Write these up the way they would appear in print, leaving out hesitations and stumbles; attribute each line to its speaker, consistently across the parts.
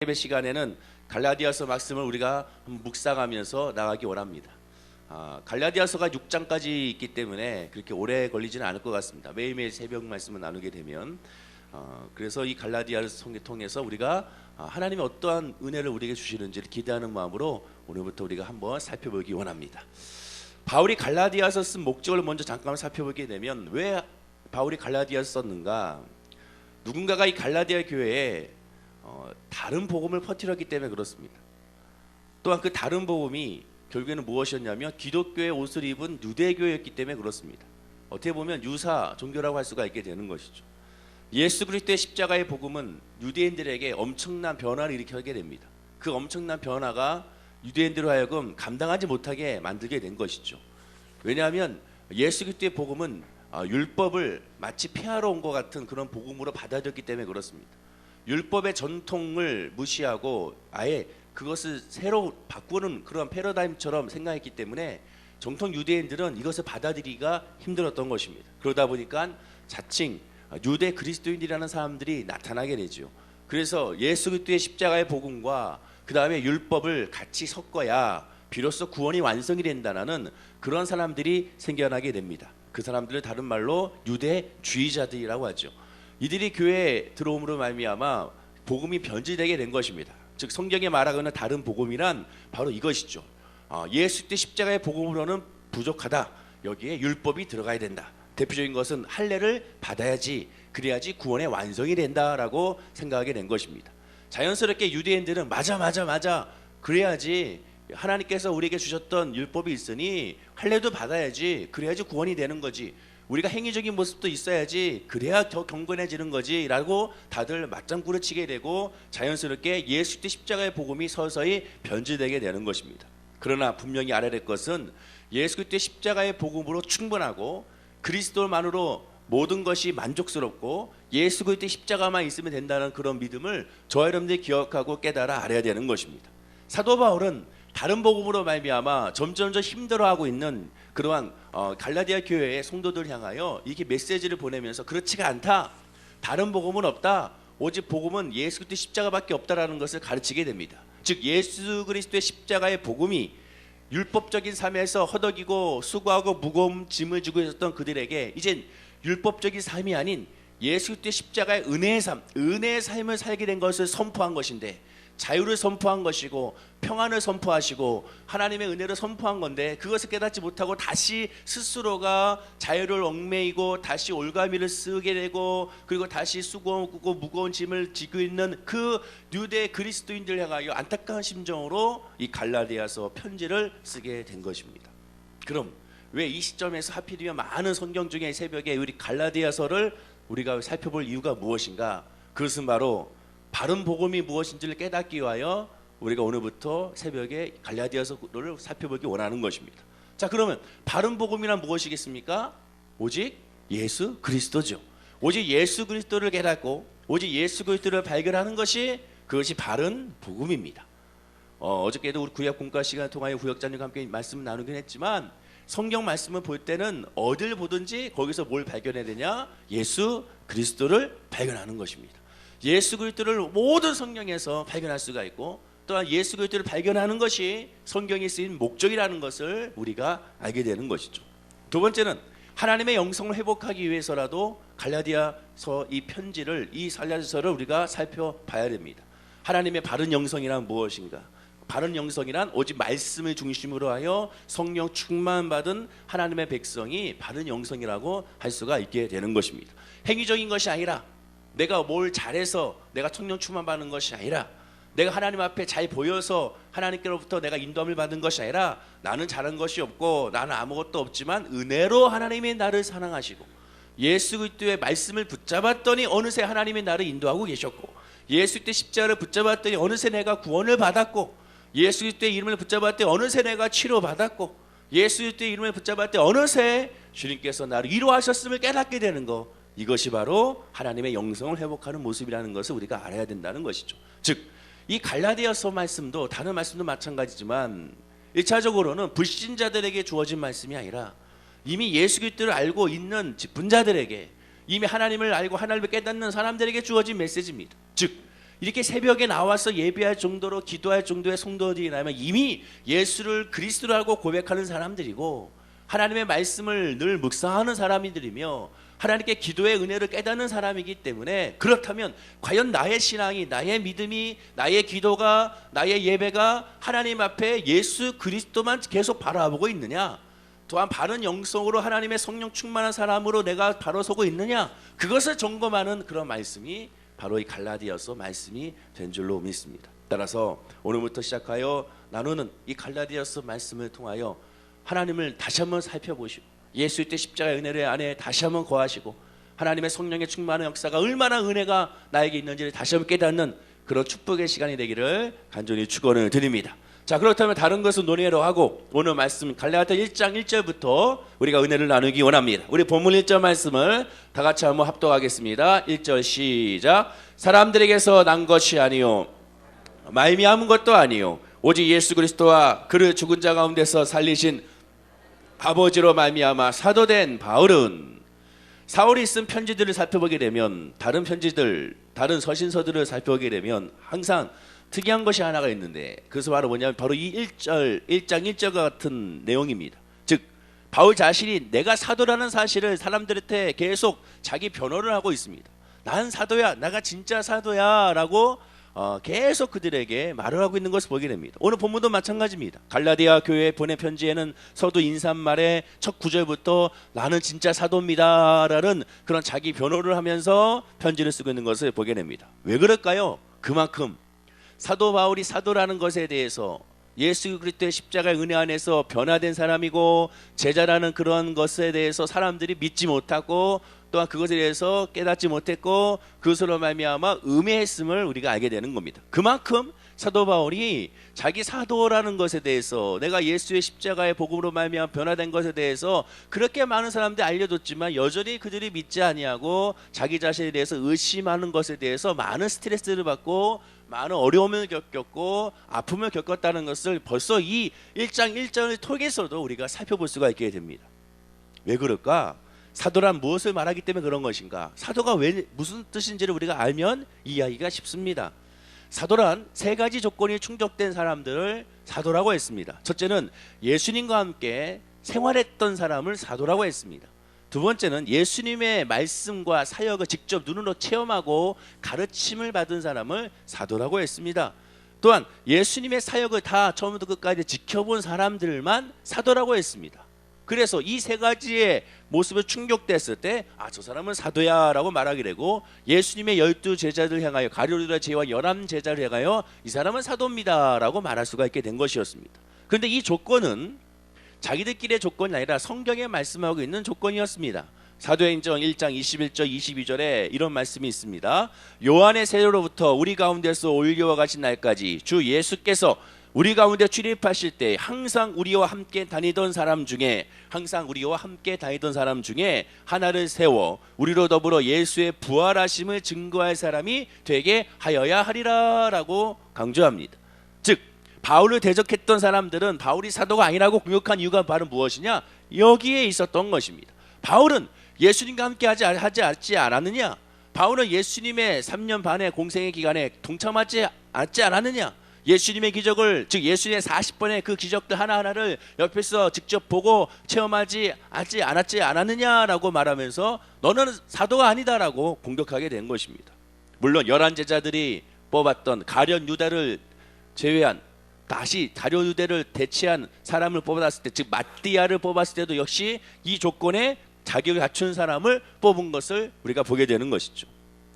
Speaker 1: 예배 시간에는 갈라디아서 말씀을 우리가 묵상하면서 나가기 원합니다. 갈라디아서가 6장까지 있기 때문에 그렇게 오래 걸리지는 않을 것 같습니다. 매일매일 새벽 말씀을 나누게 되면 그래서 이 갈라디아서를 통해서 우리가 하나님의 어떠한 은혜를 우리에게 주시는지를 기대하는 마음으로 오늘부터 우리가 한번 살펴보기 원합니다. 바울이 갈라디아서 쓴 목적을 먼저 잠깐 살펴보게 되면 왜 바울이 갈라디아서 썼는가? 누군가가 이 갈라디아 교회에 다른 복음을 퍼뜨렸기 때문에 그렇습니다. 또한 그 다른 복음이 결국에는 무엇이었냐면 기독교의 옷을 입은 유대교였기 때문에 그렇습니다. 어떻게 보면 유사 종교라고 할 수가 있게 되는 것이죠. 예수 그리스도의 십자가의 복음은 유대인들에게 엄청난 변화를 일으키게 됩니다. 그 엄청난 변화가 유대인들로 하여금 감당하지 못하게 만들게 된 것이죠. 왜냐하면 예수 그리스도의 복음은 율법을 마치 폐하러 온 것 같은 그런 복음으로 받아들였기 때문에 그렇습니다. 율법의 전통을 무시하고 아예 그것을 새로 바꾸는 그런 패러다임처럼 생각했기 때문에 정통 유대인들은 이것을 받아들이기가 힘들었던 것입니다. 그러다 보니까 자칭 유대 그리스도인이라는 사람들이 나타나게 되죠. 그래서 예수 그리스도의 십자가의 복음과 그 다음에 율법을 같이 섞어야 비로소 구원이 완성이 된다는 그런 사람들이 생겨나게 됩니다. 그 사람들을 다른 말로 유대주의자들이라고 하죠. 이들이 교회에 들어옴으로 말미암아 복음이 변질되게 된 것입니다. 즉 성경에 말하거나 다른 복음이란 바로 이것이죠. 예수 그리스도의 십자가의 복음으로는 부족하다. 여기에 율법이 들어가야 된다. 대표적인 것은 할례를 받아야지, 그래야지 구원의 완성이 된다라고 생각하게 된 것입니다. 자연스럽게 유대인들은 맞아 그래야지 하나님께서 우리에게 주셨던 율법이 있으니 할례도 받아야지, 그래야지 구원이 되는 거지, 우리가 행위적인 모습도 있어야지, 그래야 더 경건해지는 거지 라고 다들 맞장구를 치게 되고 자연스럽게 예수 그리스도의 십자가의 복음이 서서히 변질되게 되는 것입니다. 그러나 분명히 알아야 될 것은 예수 그리스도의 십자가의 복음으로 충분하고 그리스도만으로 모든 것이 만족스럽고 예수 그리스도의 십자가만 있으면 된다는 그런 믿음을 저와 여러분들이 기억하고 깨달아 알아야 되는 것입니다. 사도 바울은 다른 복음으로 말미암아 점점 힘들어하고 있는 그러한 갈라디아 교회의 성도들 향하여 이렇게 메시지를 보내면서 그렇지가 않다, 다른 복음은 없다, 오직 복음은 예수 그리스도의 십자가밖에 없다라는 것을 가르치게 됩니다. 즉 예수 그리스도의 십자가의 복음이 율법적인 삶에서 허덕이고 수고하고 무거운 짐을 지고 있었던 그들에게 이젠 율법적인 삶이 아닌 예수 그리스도의 십자가의 은혜의 삶, 은혜의 삶을 살게 된 것을 선포한 것인데, 자유를 선포한 것이고 평안을 선포하시고 하나님의 은혜를 선포한 건데, 그것을 깨닫지 못하고 다시 스스로가 자유를 얽매이고 다시 올가미를 쓰게 되고 그리고 다시 수고하고 무거운 짐을 지고 있는 그 유대 그리스도인들 향하여 안타까운 심정으로 이 갈라디아서 편지를 쓰게 된 것입니다. 그럼 왜 이 시점에서 하필이면 많은 성경 중에 새벽에 우리 갈라디아서를 우리가 살펴볼 이유가 무엇인가? 그것은 바로 바른 복음이 무엇인지를 깨닫기 위하여 우리가 오늘부터 새벽에 갈라디아서를 살펴보기 원하는 것입니다. 자, 그러면 바른 복음이란 무엇이겠습니까? 오직 예수 그리스도죠. 오직 예수 그리스도를 깨닫고 오직 예수 그리스도를 발견하는 것이 그것이 바른 복음입니다. 어저께도 우리 구약 공과 시간을 통하여 구역자님과 함께 말씀을 나누긴 했지만 성경 말씀을 볼 때는 어딜 보든지 거기서 뭘 발견해야 되냐? 예수 그리스도를 발견하는 것입니다. 예수 그리스도를 모든 성경에서 발견할 수가 있고 또한 예수 그리스도를 발견하는 것이 성경에 쓰인 목적이라는 것을 우리가 알게 되는 것이죠. 두 번째는 하나님의 영성을 회복하기 위해서라도 갈라디아서 이 편지를, 이 갈라디아서를 우리가 살펴봐야 됩니다. 하나님의 바른 영성이란 무엇인가? 바른 영성이란 오직 말씀을 중심으로 하여 성령 충만받은 하나님의 백성이 바른 영성이라고 할 수가 있게 되는 것입니다. 행위적인 것이 아니라 내가 뭘 잘해서 내가 성령 충만받는 것이 아니라 내가 하나님 앞에 잘 보여서 하나님께로부터 내가 인도함을 받은 것이 아니라 나는 잘한 것이 없고 나는 아무것도 없지만 은혜로 하나님이 나를 사랑하시고 예수 그리스도의 말씀을 붙잡았더니 어느새 하나님이 나를 인도하고 계셨고 예수 그리스도의 십자가를 붙잡았더니 어느새 내가 구원을 받았고 예수 그리스도의 이름을 붙잡았더니 어느새 내가 치료받았고 예수 그리스도의 이름을 붙잡았더니 어느새 주님께서 나를 위로하셨음을 깨닫게 되는 것, 이것이 바로 하나님의 영성을 회복하는 모습이라는 것을 우리가 알아야 된다는 것이죠. 즉 이 갈라디아서 말씀도 다른 말씀도 마찬가지지만 1차적으로는 불신자들에게 주어진 말씀이 아니라 이미 예수 그리스도를 알고 있는 분자들에게, 이미 하나님을 알고 하나님을 깨닫는 사람들에게 주어진 메시지입니다. 즉 이렇게 새벽에 나와서 예배할 정도로 기도할 정도의 성도들이라면 이미 예수를 그리스도로 알고 고백하는 사람들이고 하나님의 말씀을 늘 묵상하는 사람들이며 하나님께 기도의 은혜를 깨닫는 사람이기 때문에 그렇다면 과연 나의 신앙이, 나의 믿음이, 나의 기도가, 나의 예배가 하나님 앞에 예수 그리스도만 계속 바라보고 있느냐, 또한 바른 영성으로 하나님의 성령 충만한 사람으로 내가 바로 서고 있느냐, 그것을 점검하는 그런 말씀이 바로 이 갈라디아서 말씀이 된 줄로 믿습니다. 따라서 오늘부터 시작하여 나누는 이 갈라디아서 말씀을 통하여 하나님을 다시 한번 살펴보시고 예수의 때 십자가의 은혜를 안에 다시 한번 거하시고 하나님의 성령의 충만한 역사가 얼마나 은혜가 나에게 있는지를 다시 한번 깨닫는 그런 축복의 시간이 되기를 간절히 축원을 드립니다. 자, 그렇다면 다른 것은 논의로 하고 오늘 말씀 갈라디아 1장 1절부터 우리가 은혜를 나누기 원합니다. 우리 본문 1절 말씀을 다 같이 한번 합독하겠습니다. 1절 시작. 사람들에게서 난 것이 아니요 말미암은 것도 아니요 오직 예수 그리스도와 그를 죽은 자 가운데서 살리신 아버지로 말미암아 사도된 바울은, 사울이 쓴 편지들을 살펴보게 되면 다른 편지들, 다른 서신서들을 살펴보게 되면 항상 특이한 것이 하나가 있는데 그것은 바로 뭐냐면 바로 이 1장 1절과 같은 내용입니다. 즉 바울 자신이 내가 사도라는 사실을 사람들한테 계속 자기 변호를 하고 있습니다. 난 사도야, 내가 진짜 사도야 라고 계속 그들에게 말을 하고 있는 것을 보게 됩니다. 오늘 본문도 마찬가지입니다. 갈라디아 교회에 보낸 편지에는 서두 인사말의 첫 구절부터 나는 진짜 사도입니다 라는 그런 자기 변호를 하면서 편지를 쓰고 있는 것을 보게 됩니다. 왜 그럴까요? 그만큼 사도 바울이 사도라는 것에 대해서 예수 그리스도의 십자가의 은혜 안에서 변화된 사람이고 제자라는 그런 것에 대해서 사람들이 믿지 못하고 또한 그것에 대해서 깨닫지 못했고 그것으로 말미암아 음해했음을 우리가 알게 되는 겁니다. 그만큼 사도 바울이 자기 사도라는 것에 대해서 내가 예수의 십자가의 복음으로 말미암아 변화된 것에 대해서 그렇게 많은 사람들이 알려줬지만 여전히 그들이 믿지 아니하고 자기 자신에 대해서 의심하는 것에 대해서 많은 스트레스를 받고 많은 어려움을 겪었고 아픔을 겪었다는 것을 벌써 이 1장 1절을 통해서도 우리가 살펴볼 수가 있게 됩니다. 왜 그럴까? 사도란 무엇을 말하기 때문에 그런 것인가? 사도가 왜 무슨 뜻인지를 우리가 알면 이해하기가 쉽습니다. 사도란 세 가지 조건이 충족된 사람들을 사도라고 했습니다. 첫째는 예수님과 함께 생활했던 사람을 사도라고 했습니다. 두 번째는 예수님의 말씀과 사역을 직접 눈으로 체험하고 가르침을 받은 사람을 사도라고 했습니다. 또한 예수님의 사역을 다 처음부터 끝까지 지켜본 사람들만 사도라고 했습니다. 그래서 이 세 가지의 모습을 충족됐을 때 저 사람은 사도야 라고 말하게 되고 예수님의 12 제자들 향하여 가룟유다 제와 11 제자를 향하여 이 사람은 사도입니다 라고 말할 수가 있게 된 것이었습니다. 그런데 이 조건은 자기들끼리의 조건이 아니라 성경에 말씀하고 있는 조건이었습니다. 사도행전 1장 21절 22절에 이런 말씀이 있습니다. 요한의 세례로부터 우리 가운데서 올려와 가신 날까지 주 예수께서 우리 가운데 출입하실 때 항상 우리와 함께 다니던 사람 중에 하나를 세워 우리로 더불어 예수의 부활하심을 증거할 사람이 되게 하여야 하리라 라고 강조합니다. 즉 바울을 대적했던 사람들은 바울이 사도가 아니라고 공격한 이유가 바로 무엇이냐? 여기에 있었던 것입니다. 바울은 예수님과 함께 하지 않았느냐? 바울은 예수님의 3년 반의 공생의 기간에 동참하지 않았느냐? 예수님의 기적을, 즉 예수님의 40번의 그 기적들 하나하나를 옆에서 직접 보고 체험하지 않았느냐라고 말하면서 너는 사도가 아니다라고 공격하게 된 것입니다. 물론 11 제자들이 뽑았던 가룟 유다를 제외한 다시 가룟 유다를 대체한 사람을 뽑았을 때, 즉 마띠아를 뽑았을 때도 역시 이 조건에 자격을 갖춘 사람을 뽑은 것을 우리가 보게 되는 것이죠.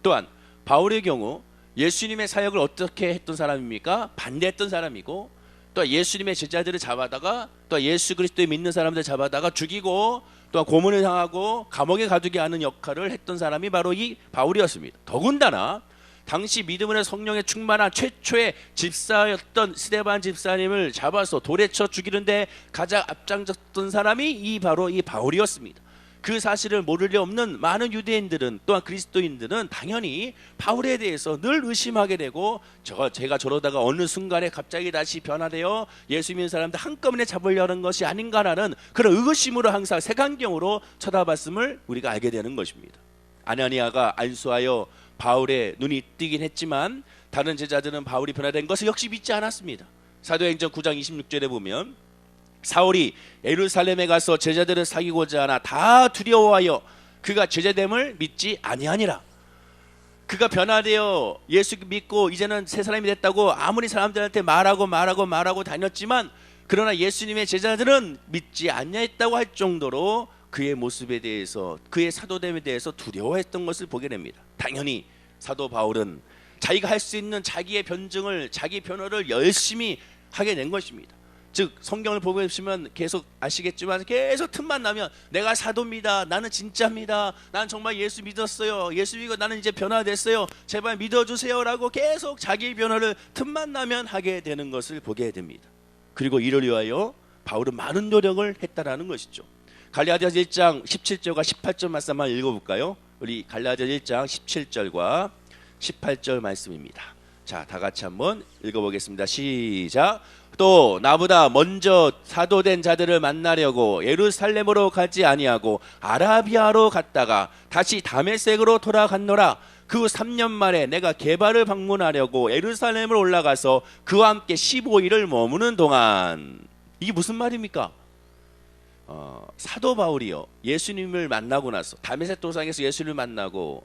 Speaker 1: 또한 바울의 경우 예수님의 사역을 어떻게 했던 사람입니까? 반대했던 사람이고, 또 예수님의 제자들을 잡아다가 또 예수 그리스도에 믿는 사람들 잡아다가 죽이고 또 고문을 당하고 감옥에 가두게 하는 역할을 했던 사람이 바로 이 바울이었습니다. 더군다나 당시 믿음의 성령에 충만한 최초의 집사였던 스데반 집사님을 잡아서 돌에 쳐 죽이는데 가장 앞장섰던 사람이 바로 이 바울이었습니다. 그 사실을 모를 리 없는 많은 유대인들은 또한 그리스도인들은 당연히 바울에 대해서 늘 의심하게 되고 제가 저러다가 어느 순간에 갑자기 다시 변화되어 예수 믿는 사람들 한꺼번에 잡으려는 것이 아닌가라는 그런 의구심으로 항상 색안경으로 쳐다봤음을 우리가 알게 되는 것입니다. 아나니아가 안수하여 바울의 눈이 뜨긴 했지만 다른 제자들은 바울이 변화된 것을 역시 믿지 않았습니다. 사도행전 9장 26절에 보면 사울이 예루살렘에 가서 제자들을 사귀고자 하나 다 두려워하여 그가 제자됨을 믿지 아니하니라. 그가 변화되어 예수 믿고 이제는 새 사람이 됐다고 아무리 사람들한테 말하고 다녔지만 그러나 예수님의 제자들은 믿지 아니했다고 할 정도로 그의 모습에 대해서, 그의 사도됨에 대해서 두려워했던 것을 보게 됩니다. 당연히 사도 바울은 자기가 할 수 있는 자기의 변증을, 자기 변호를 열심히 하게 된 것입니다. 즉 성경을 보고 보시면 계속 아시겠지만 계속 틈만 나면 내가 사도입니다, 나는 진짜입니다, 나는 정말 예수 믿었어요, 예수 믿고 나는 이제 변화됐어요, 제발 믿어주세요 라고 계속 자기 변호를 틈만 나면 하게 되는 것을 보게 됩니다. 그리고 이를 위하여 바울은 많은 노력을 했다라는 것이죠. 갈라디아서 1장 17절과 18절 말씀 한번 읽어볼까요? 우리 갈라디아서 1장 17절과 18절 말씀입니다. 자, 다 같이 한번 읽어보겠습니다. 시작. 또 나보다 먼저 사도된 자들을 만나려고 예루살렘으로 가지 아니하고 아라비아로 갔다가 다시 다메섹으로 돌아갔노라. 그 3년 만에 내가 게바를 방문하려고 예루살렘으로 올라가서 그와 함께 15일을 머무는 동안. 이게 무슨 말입니까? 사도 바울이요, 예수님을 만나고 나서 다메섹 도상에서 예수님을 만나고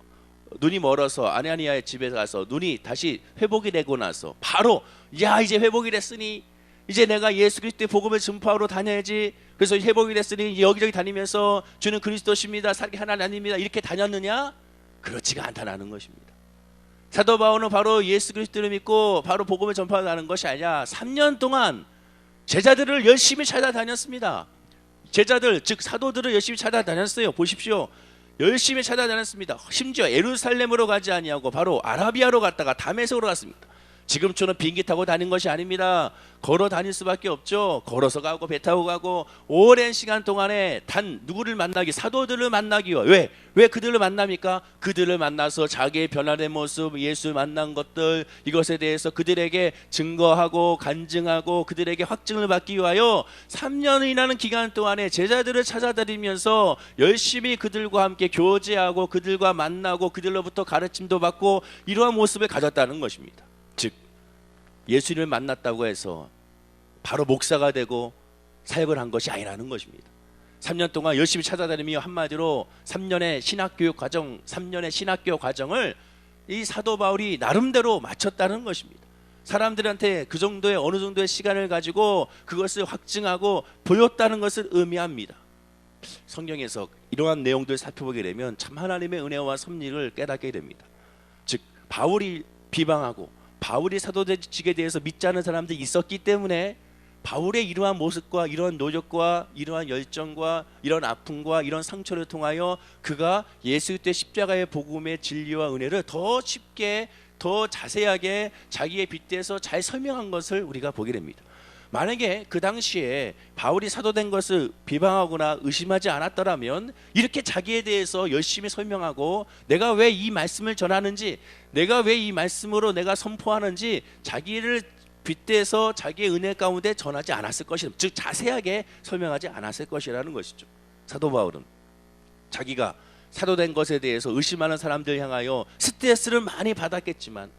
Speaker 1: 눈이 멀어서 아나니아의 집에 가서 눈이 다시 회복이 되고 나서 바로 이제 회복이 됐으니 이제 내가 예수 그리스도의 복음을 전파하러 다녀야지. 그래서 회복이 됐으니 여기저기 다니면서 주는 그리스도십니다, 살게 하나님입니다 이렇게 다녔느냐? 그렇지가 않다는 것입니다. 사도 바울은 바로 예수 그리스도를 믿고 바로 복음을 전파하는 것이 아니라 3년 동안 제자들을 열심히 찾아다녔습니다. 제자들 즉 사도들을 열심히 찾아다녔어요. 보십시오, 열심히 찾아다녔습니다. 심지어 예루살렘으로 가지 아니하고 바로 아라비아로 갔다가 다메섹으로 갔습니다. 지금처럼 비행기 타고 다닌 것이 아닙니다. 걸어 다닐 수밖에 없죠. 걸어서 가고 배 타고 가고 오랜 시간 동안에 단 누구를 만나기, 사도들을 만나기 위해. 왜 그들을 만납니까? 그들을 만나서 자기의 변화된 모습, 예수를 만난 것들, 이것에 대해서 그들에게 증거하고 간증하고 그들에게 확증을 받기 위하여 3년이라는 기간 동안에 제자들을 찾아다니면서 열심히 그들과 함께 교제하고 그들과 만나고 그들로부터 가르침도 받고 이러한 모습을 가졌다는 것입니다. 즉 예수님을 만났다고 해서 바로 목사가 되고 사역을 한 것이 아니라는 것입니다. 3년 동안 열심히 찾아다니며 한마디로 3년의 신학교육 과정을 이 사도 바울이 나름대로 마쳤다는 것입니다. 사람들한테 그 정도의 어느 정도의 시간을 가지고 그것을 확증하고 보였다는 것을 의미합니다. 성경에서 이러한 내용들을 살펴보게 되면 참 하나님의 은혜와 섭리를 깨닫게 됩니다. 즉 바울이 비방하고 바울이 사도직에 대해서 믿지 않은 사람들이 있었기 때문에 바울의 이러한 모습과 이러한 노력과 이러한 열정과 이런 아픔과 이런 상처를 통하여 그가 예수 그리스도의 십자가의 복음의 진리와 은혜를 더 쉽게 더 자세하게 자기의 빗대서 잘 설명한 것을 우리가 보게 됩니다. 만약에 그 당시에 바울이 사도된 것을 비방하거나 의심하지 않았더라면 이렇게 자기에 대해서 열심히 설명하고 내가 왜 이 말씀을 전하는지, 내가 왜 이 말씀으로 내가 선포하는지 자기를 빗대서 자기의 은혜 가운데 전하지 않았을 것이다. 즉 자세하게 설명하지 않았을 것이라는 것이죠. 사도 바울은 자기가 사도된 것에 대해서 의심하는 사람들 향하여 스트레스를 많이 받았겠지만,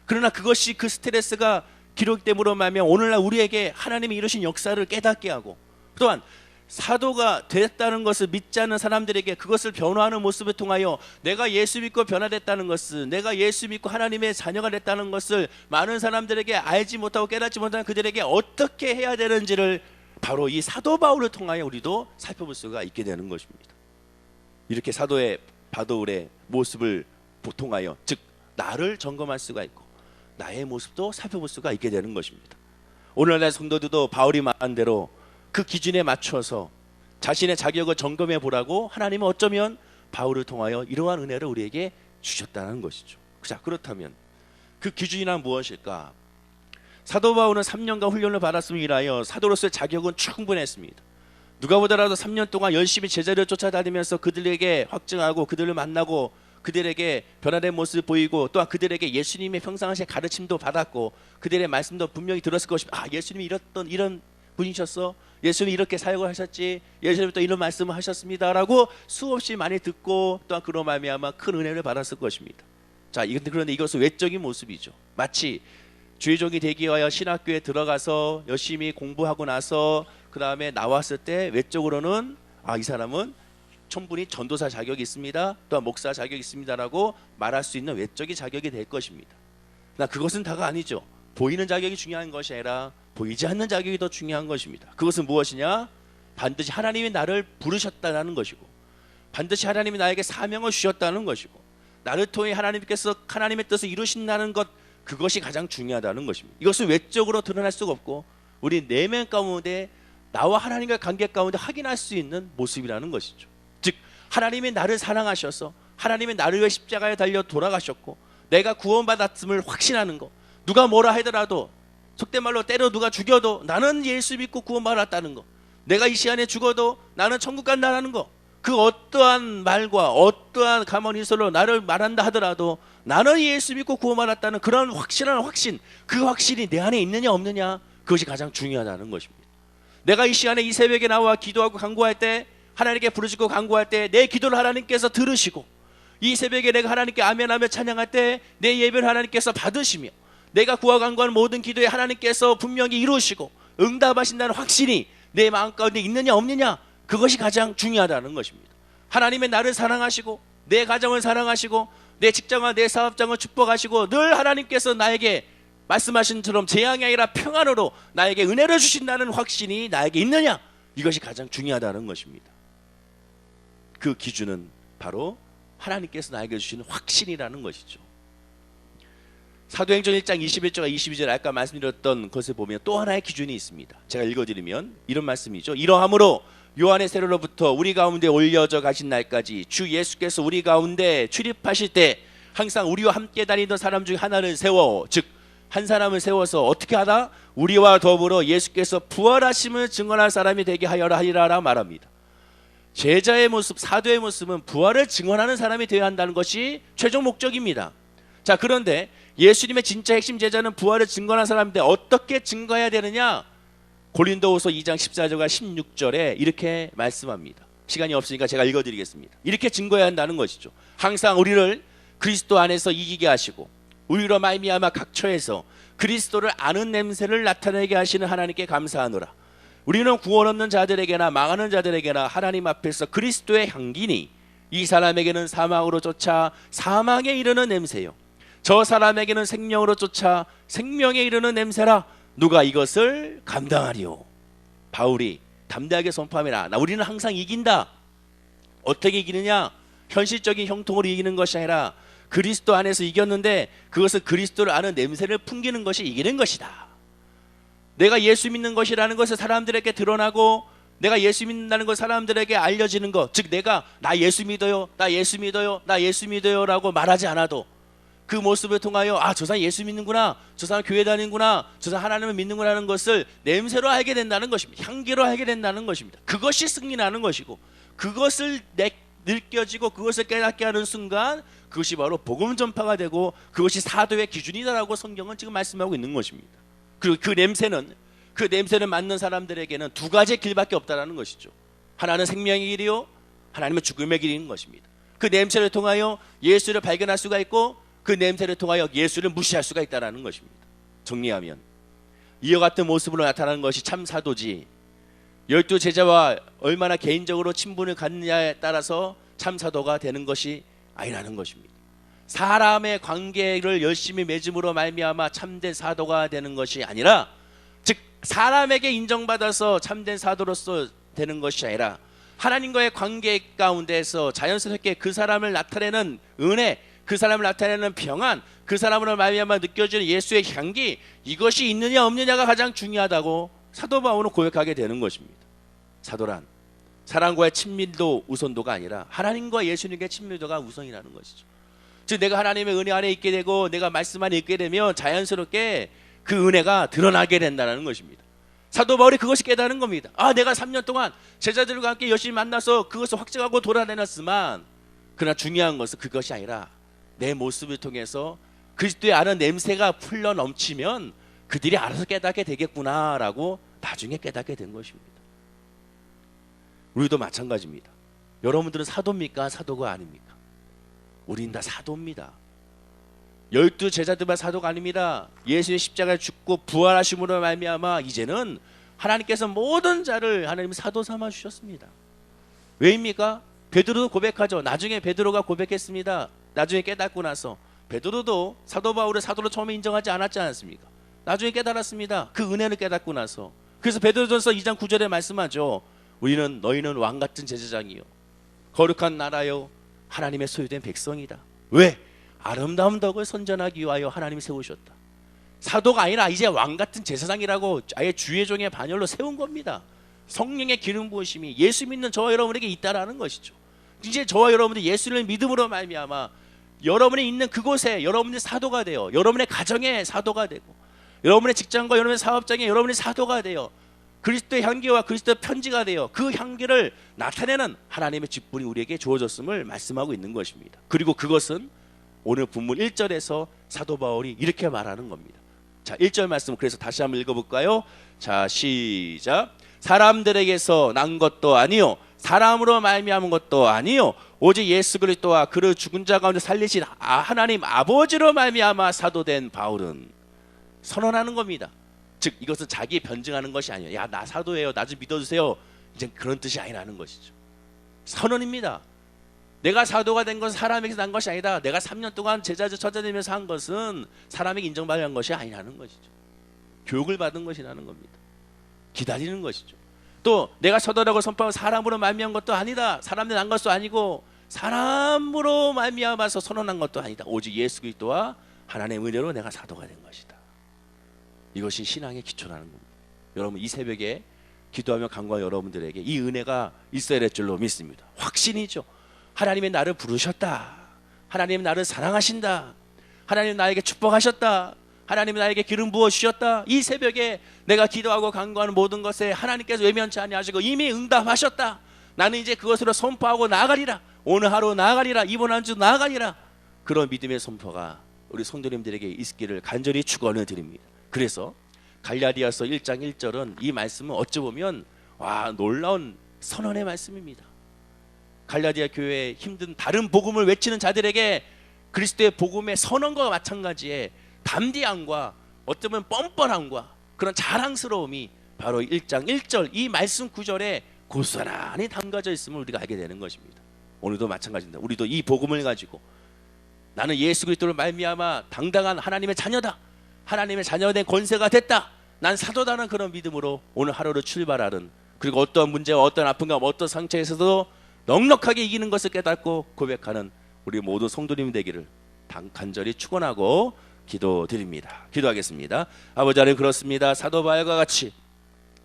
Speaker 1: 그러나 그것이 그 스트레스가 기록됨으로 말하면 오늘날 우리에게 하나님이 이루신 역사를 깨닫게 하고, 또한 사도가 됐다는 것을 믿지 않는 사람들에게 그것을 변화하는 모습을 통하여 내가 예수 믿고 변화됐다는 것을, 내가 예수 믿고 하나님의 자녀가 됐다는 것을 많은 사람들에게 알지 못하고 깨닫지 못하는 그들에게 어떻게 해야 되는지를 바로 이 사도 바울을 통하여 우리도 살펴볼 수가 있게 되는 것입니다. 이렇게 사도의 바울의 모습을 통하여 즉 나를 점검할 수가 있고 나의 모습도 살펴볼 수가 있게 되는 것입니다. 오늘날 성도들도 바울이 말한 대로 그 기준에 맞춰서 자신의 자격을 점검해 보라고 하나님은 어쩌면 바울을 통하여 이러한 은혜를 우리에게 주셨다는 것이죠. 자, 그렇다면 그 기준이란 무엇일까? 사도 바울은 3년간 훈련을 받았음을 인하여 사도로서의 자격은 충분했습니다. 누가 보더라도 3년 동안 열심히 제자를 쫓아다니면서 그들에게 확증하고 그들을 만나고 그들에게 변화된 모습을 보이고 또한 그들에게 예수님의 평상시의 가르침도 받았고 그들의 말씀도 분명히 들었을 것입니다. 예수님이 이런 분이셨어, 예수님이 이렇게 사역을 하셨지, 예수님이 또 이런 말씀을 하셨습니다 라고 수없이 많이 듣고 또한 그로 말미암아 큰 은혜를 받았을 것입니다. 자, 그런데 이것은 외적인 모습이죠. 마치 주의종이 되기 위하여 신학교에 들어가서 열심히 공부하고 나서 그 다음에 나왔을 때 외적으로는 이 사람은 충분히 전도사 자격이 있습니다, 또한 목사 자격이 있습니다라고 말할 수 있는 외적인 자격이 될 것입니다. 그것은 다가 아니죠. 보이는 자격이 중요한 것이 아니라 보이지 않는 자격이 더 중요한 것입니다. 그것은 무엇이냐? 반드시 하나님이 나를 부르셨다는 것이고, 반드시 하나님이 나에게 사명을 주셨다는 것이고, 나를 통해 하나님께서 하나님의 뜻을 이루신다는 것, 그것이 가장 중요하다는 것입니다. 이것은 외적으로 드러날 수가 없고 우리 내면 가운데 나와 하나님과의 관계 가운데 확인할 수 있는 모습이라는 것이죠. 즉 하나님이 나를 사랑하셔서 하나님이 나를 위해 십자가에 달려 돌아가셨고 내가 구원받았음을 확신하는 것, 누가 뭐라 하더라도 속된 말로 때려 누가 죽여도 나는 예수 믿고 구원받았다는 것, 내가 이 시간에 죽어도 나는 천국 간다는 것, 그 어떠한 말과 어떠한 가만히서로 나를 말한다 하더라도 나는 예수 믿고 구원받았다는 그런 확실한 확신, 그 확신이 내 안에 있느냐 없느냐, 그것이 가장 중요하다는 것입니다. 내가 이 시간에 이 새벽에 나와 기도하고 간구할 때, 하나님께 부르짖고 간구할 때 내 기도를 하나님께서 들으시고, 이 새벽에 내가 하나님께 아멘하며 찬양할 때 내 예배를 하나님께서 받으시며, 내가 구하 간구하는 모든 기도에 하나님께서 분명히 이루시고 응답하신다는 확신이 내 마음 가운데 있느냐 없느냐, 그것이 가장 중요하다는 것입니다. 하나님의 나를 사랑하시고 내 가정을 사랑하시고 내 직장과 내 사업장을 축복하시고 늘 하나님께서 나에게 말씀하신 처럼 재앙이 아니라 평안으로 나에게 은혜를 주신다는 확신이 나에게 있느냐, 이것이 가장 중요하다는 것입니다. 그 기준은 바로 하나님께서 나에게 주시는 확신이라는 것이죠. 사도행전 1장 21절과 22절 아까 말씀드렸던 것을 보면 또 하나의 기준이 있습니다. 제가 읽어드리면 이런 말씀이죠. 이러함으로 요한의 세례로부터 우리 가운데 올려져 가신 날까지 주 예수께서 우리 가운데 출입하실 때 항상 우리와 함께 다니던 사람 중 하나를 세워, 즉 한 사람을 세워서 어떻게 하다? 우리와 더불어 예수께서 부활하심을 증언할 사람이 되게 하여라 하리라 말합니다. 제자의 모습, 사도의 모습은 부활을 증언하는 사람이 되어야 한다는 것이 최종 목적입니다. 자, 그런데 예수님의 진짜 핵심 제자는 부활을 증거한 사람인데 어떻게 증거해야 되느냐? 고린도후서 2장 14절과 16절에 이렇게 말씀합니다. 시간이 없으니까 제가 읽어드리겠습니다. 이렇게 증거해야 한다는 것이죠. 항상 우리를 그리스도 안에서 이기게 하시고 우리로 말미암아 각 처에서 그리스도를 아는 냄새를 나타내게 하시는 하나님께 감사하노라. 우리는 구원 없는 자들에게나 망하는 자들에게나 하나님 앞에서 그리스도의 향기니 이 사람에게는 사망으로 쫓아 사망에 이르는 냄새요, 저 사람에게는 생명으로 쫓아 생명에 이르는 냄새라. 누가 이것을 감당하리요? 바울이 담대하게 선포합니다. 우리는 항상 이긴다. 어떻게 이기느냐? 현실적인 형통으로 이기는 것이 아니라 그리스도 안에서 이겼는데 그것은 그리스도를 아는 냄새를 풍기는 것이 이기는 것이다. 내가 예수 믿는 것이라는 것을 사람들에게 드러나고 내가 예수 믿는다는 걸 사람들에게 알려지는 것, 즉 내가 나 예수 믿어요, 나 예수 믿어요, 나 예수 믿어요 라고 말하지 않아도 그 모습을 통하여 저 사람 예수 믿는구나, 저 사람 교회 다니는구나, 저 사람 하나님을 믿는구나 하는 것을 냄새로 알게 된다는 것입니다. 향기로 알게 된다는 것입니다. 그것이 승리나는 것이고, 그것을 느껴지고 그것을 깨닫게 하는 순간 그것이 바로 복음 전파가 되고 그것이 사도의 기준이다라고 성경은 지금 말씀하고 있는 것입니다. 그리고 그 냄새를 맡는 사람들에게는 두 가지의 길밖에 없다는 것이죠. 하나는 생명의 길이요, 하나님은 죽음의 길인 것입니다. 그 냄새를 통하여 예수를 발견할 수가 있고 그 냄새를 통하여 예수를 무시할 수가 있다는 것입니다. 정리하면 이와 같은 모습으로 나타나는 것이 참 사도지, 12제자와 얼마나 개인적으로 친분을 갖느냐에 따라서 참 사도가 되는 것이 아니라는 것입니다. 사람의 관계를 열심히 맺음으로 말미암아 참된 사도가 되는 것이 아니라, 즉 사람에게 인정받아서 참된 사도로서 되는 것이 아니라 하나님과의 관계 가운데서 자연스럽게 그 사람을 나타내는 은혜, 그 사람을 나타내는 평안, 그 사람으로 말미암아 느껴지는 예수의 향기, 이것이 있느냐 없느냐가 가장 중요하다고 사도 바울은 고백하게 되는 것입니다. 사도란 사람과의 친밀도 우선도가 아니라 하나님과 예수님과의 친밀도가 우선이라는 것이죠. 즉 내가 하나님의 은혜 안에 있게 되고 내가 말씀 안에 있게 되면 자연스럽게 그 은혜가 드러나게 된다는 것입니다. 사도 바울이 그것이 깨달은 겁니다. 내가 3년 동안 제자들과 함께 열심히 만나서 그것을 확증하고 돌아다녔지만, 그러나 중요한 것은 그것이 아니라 내 모습을 통해서 그리스도의 아는 냄새가 풀려 넘치면 그들이 알아서 깨닫게 되겠구나라고 나중에 깨닫게 된 것입니다. 우리도 마찬가지입니다. 여러분들은 사도입니까? 사도가 아닙니까? 우린 다 사도입니다. 12 제자들만 사도가 아닙니다. 예수의 십자가에 죽고 부활하심으로 말미암아 이제는 하나님께서 모든 자를 하나님 사도 삼아 주셨습니다. 왜입니까? 베드로도 고백하죠. 나중에 베드로가 고백했습니다. 나중에 깨닫고 나서 베드로도 사도 바울을 사도로 처음에 인정하지 않았지 않습니까? 나중에 깨달았습니다. 그 은혜를 깨닫고 나서. 그래서 베드로전서 2장 9절에 말씀하죠. 너희는 왕 같은 제사장이요 거룩한 나라요 하나님의 소유된 백성이다. 왜? 아름다운 덕을 선전하기 위하여 하나님이 세우셨다. 사도가 아니라 이제 왕 같은 제사장이라고 아예 주의 종의 반열로 세운 겁니다. 성령의 기름 부으심이 예수 믿는 저와 여러분에게 있다라는 것이죠. 이제 저와 여러분들 예수를 믿음으로 말미암아 여러분이 있는 그곳에 여러분들이 사도가 되어 여러분의 가정에 사도가 되고 여러분의 직장과 여러분의 사업장에 여러분이 사도가 되어 그리스도의 향기와 그리스도의 편지가 되어 그 향기를 나타내는 하나님의 직분이 우리에게 주어졌음을 말씀하고 있는 것입니다. 그리고 그것은 오늘 본문 1절에서 사도 바울이 이렇게 말하는 겁니다. 자, 1절 말씀 그래서 다시 한번 읽어볼까요? 자, 시작. 사람들에게서 난 것도 아니요 사람으로 말미암은 것도 아니요 오직 예수 그리스도와 그를 죽은 자 가운데 살리신 하나님 아버지로 말미암아 사도된 바울은 선언하는 겁니다. 즉 이것은 자기 변증하는 것이 아니에요. 야, 나 사도예요. 나 좀 믿어주세요. 이제 그런 뜻이 아니라는 것이죠. 선언입니다. 내가 사도가 된 것은 사람에게서 난 것이 아니다. 내가 3년 동안 제자적 처자되면서 한 것은 사람에게 인정받는 것이 아니라는 것이죠. 교육을 받은 것이라는 겁니다. 기다리는 것이죠. 또 내가 사도라고 선포하고 사람으로 말미암은 것도 아니다. 사람들 난 것도 아니고 사람으로 말미암아서 선언한 것도 아니다. 오직 예수 그리스도와 하나님의 은혜로 내가 사도가 된 것이다. 이것이 신앙의 기초라는 겁니다. 여러분 이 새벽에 기도하며 간구한 여러분들에게 이 은혜가 있어야 될 줄로 믿습니다. 확신이죠. 하나님이 나를 부르셨다. 하나님이 나를 사랑하신다. 하나님 나에게 축복하셨다. 하나님이 나에게 기름 부어 주셨다. 이 새벽에 내가 기도하고 간구하는 모든 것에 하나님께서 외면치 아니하시고 이미 응답하셨다. 나는 이제 그것으로 선포하고 나아가리라. 오늘 하루 나아가리라. 이번 한 주 나아가리라. 그런 믿음의 선포가 우리 성도님들에게 있기를 간절히 축원을 드립니다. 그래서 갈라디아서 1장 1절은 이 말씀은 어찌 보면 놀라운 선언의 말씀입니다. 갈라디아 교회에 힘든 다른 복음을 외치는 자들에게 그리스도의 복음의 선언과 마찬가지의 담대함과 어쩌면 뻔뻔함과 그런 자랑스러움이 바로 1장 1절 이 말씀 구절에 고스란히 담겨져 있음을 우리가 알게 되는 것입니다. 오늘도 마찬가지입니다. 우리도 이 복음을 가지고 나는 예수 그리스도를 말미암아 당당한 하나님의 자녀다. 하나님의 자녀된 권세가 됐다. 난 사도다는 그런 믿음으로 오늘 하루를 출발하는 그리고 어떤 문제와 어떤 아픔과 어떤 상처에서도 넉넉하게 이기는 것을 깨닫고 고백하는 우리 모든 성도님 되기를 간절히 축원하고 기도드립니다. 기도하겠습니다. 아버지 하나님 그렇습니다. 사도 바울과 같이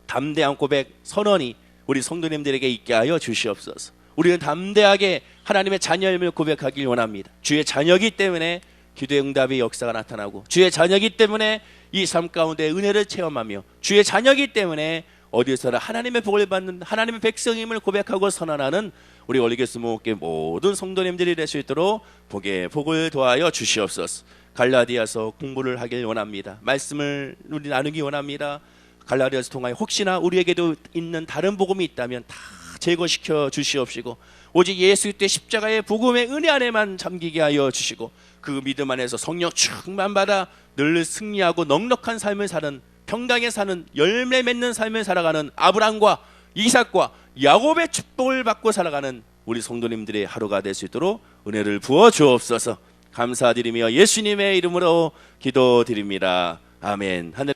Speaker 1: 담대한 고백 선언이 우리 성도님들에게 있게 하여 주시옵소서. 우리는 담대하게 하나님의 자녀임을 고백하길 원합니다. 주의 자녀이기 때문에 기도의 응답의 역사가 나타나고 주의 자녀이기 때문에 이 삶 가운데 은혜를 체험하며 주의 자녀이기 때문에 어디서나 하나님의 복을 받는 하나님의 백성임을 고백하고 선언하는 우리 올리게스 목회 모든 성도님들이 될 수 있도록 복을 더하여 주시옵소서. 갈라디아서 공부를 하길 원합니다. 말씀을 우리 나누기 원합니다. 갈라디아서 통하여 혹시나 우리에게도 있는 다른 복음이 있다면 다 제거시켜 주시옵시고 오직 예수 그리스도의 십자가의 복음의 은혜 안에만 잠기게 하여 주시고 그 믿음 안에서 성령 충만받아 늘 승리하고 넉넉한 삶을 사는 평강에 사는 열매 맺는 삶을 살아가는 아브람과 이삭과 야곱의 축복을 받고 살아가는 우리 성도님들의 하루가 될 수 있도록 은혜를 부어 주옵소서. 감사드리며 예수님의 이름으로 기도드립니다. 아멘. 하늘